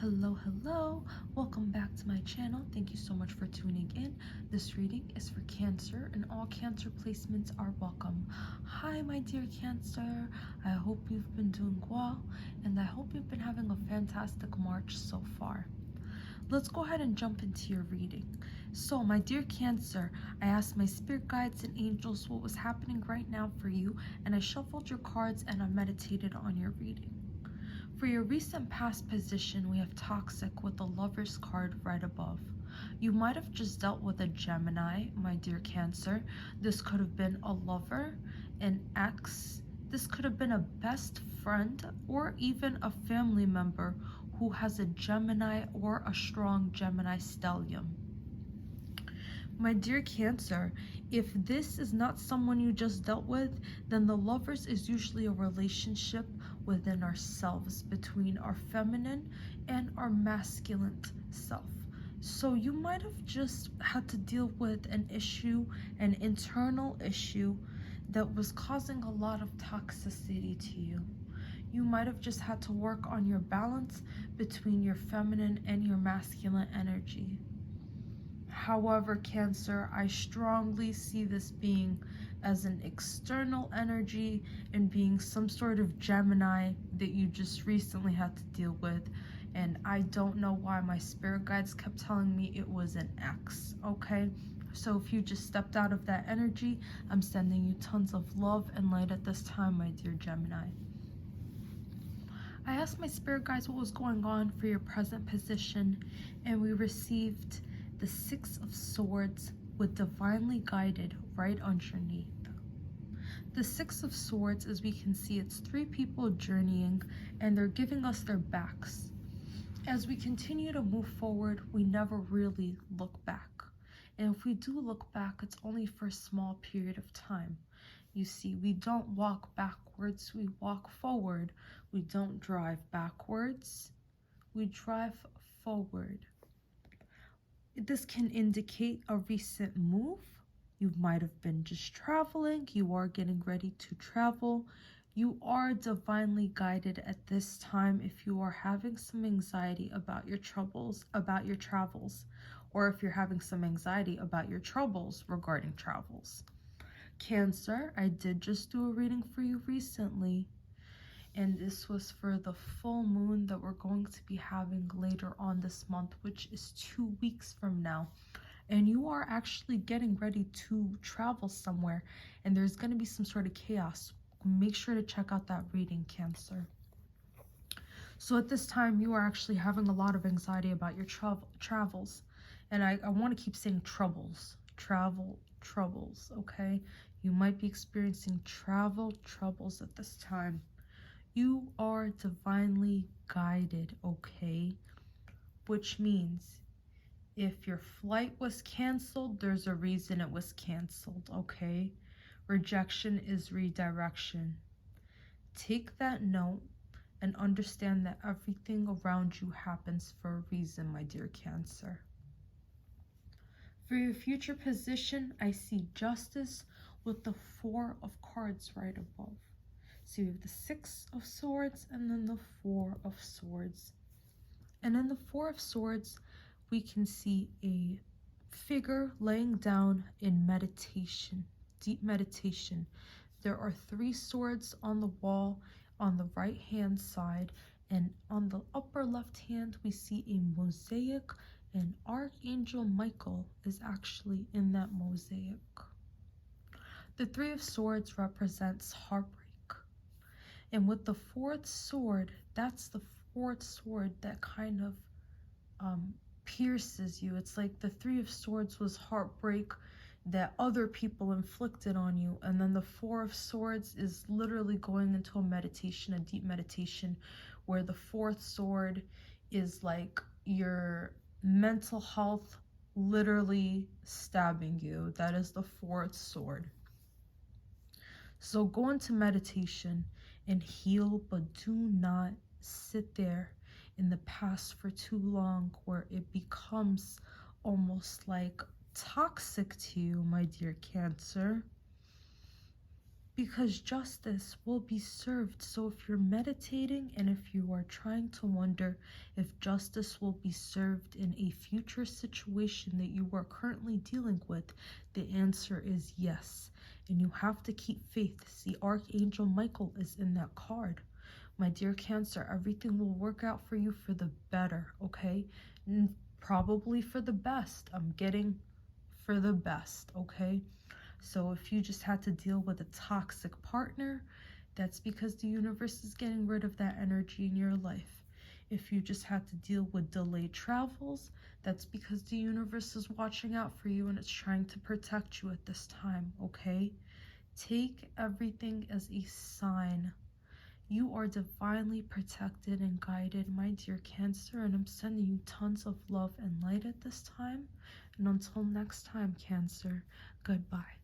Hello, welcome back to my channel. Thank you so much for tuning in. This reading is for Cancer, and all Cancer placements are welcome. Hi, my dear Cancer. I hope you've been doing well, and I hope you've been having a fantastic March so far. Let's go ahead and jump into your reading. So, my dear Cancer, I asked my spirit guides and angels what was happening right now for you, and I shuffled your cards and I meditated on your reading. For your recent past position, we have Toxic with the Lover's card right above. You might have just dealt with a Gemini, my dear Cancer. This could have been a lover, an ex. This could have been a best friend, or even a family member who has a Gemini or a strong Gemini stellium. My dear Cancer, if this is not someone you just dealt with, then the Lovers is usually a relationship within ourselves, between our feminine and our masculine self. So you might have just had to deal with an issue, an internal issue that was causing a lot of toxicity to you. You might have just had to work on your balance between your feminine and your masculine energy. However, Cancer, I strongly see this being as an external energy and being some sort of Gemini that you just recently had to deal with. And I don't know why my spirit guides kept telling me it was an ex, okay? So if you just stepped out of that energy, I'm sending you tons of love and light at this time, my dear Gemini. I asked my spirit guides what was going on for your present position, and we received the Six of Swords with Divinely Guided right underneath. The Six of Swords, as we can see, it's three people journeying, and they're giving us their backs. As we continue to move forward, we never really look back. And if we do look back, it's only for a small period of time. You see, we don't walk backwards, we walk forward. We don't drive backwards, we drive forward. This can indicate a recent move. You might have been just traveling, you are getting ready to travel. You are divinely guided at this time if you are having some anxiety about your troubles, about your travels, or if you're having some anxiety about your troubles regarding travels. Cancer, I did just do a reading for you recently, and this was for the full moon that we're going to be having later on this month, which is 2 weeks from now. And you are actually getting ready to travel somewhere, and there's going to be some sort of chaos. Make sure to check out that reading, Cancer. So at this time, you are actually having a lot of anxiety about your travels. And I want to keep saying troubles, troubles, okay? You might be experiencing travel troubles at this time. You are divinely guided, okay? Which means if your flight was canceled, there's a reason it was canceled, okay? Rejection is redirection. Take that note and understand that everything around you happens for a reason, my dear Cancer. For your future position, I see Justice with the Four of Cards right above. So you have the Six of Swords and then the Four of Swords. And in the Four of Swords, we can see a figure laying down in meditation, deep meditation. There are 3 swords on the wall on the right hand side, and on the upper left hand we see a mosaic, and Archangel Michael is actually in that mosaic. The 3 of Swords represents heartbreak. And with the 4th sword, that's the 4th sword that kind of pierces you. It's like the 3 of Swords was heartbreak that other people inflicted on you, and then the 4 of Swords is literally going into a meditation, a deep meditation, where the 4th sword is like your mental health literally stabbing you. That is the 4th sword. So go into meditation and heal, but do not sit there in the past for too long where it becomes almost like toxic to you, my dear Cancer. because justice will be served. So if you're meditating and if you are trying to wonder if justice will be served in a future situation that you are currently dealing with, the answer is yes. And you have to keep faith. See, Archangel Michael is in that card. My dear Cancer, everything will work out for you for the better, okay? Probably for the best. I'm getting for the best, okay? So if you just had to deal with a toxic partner, that's because the universe is getting rid of that energy in your life. If you just had to deal with delayed travels, that's because the universe is watching out for you and it's trying to protect you at this time, okay? Take everything as a sign. You are divinely protected and guided, my dear Cancer, and I'm sending you tons of love and light at this time. And until next time, Cancer, goodbye.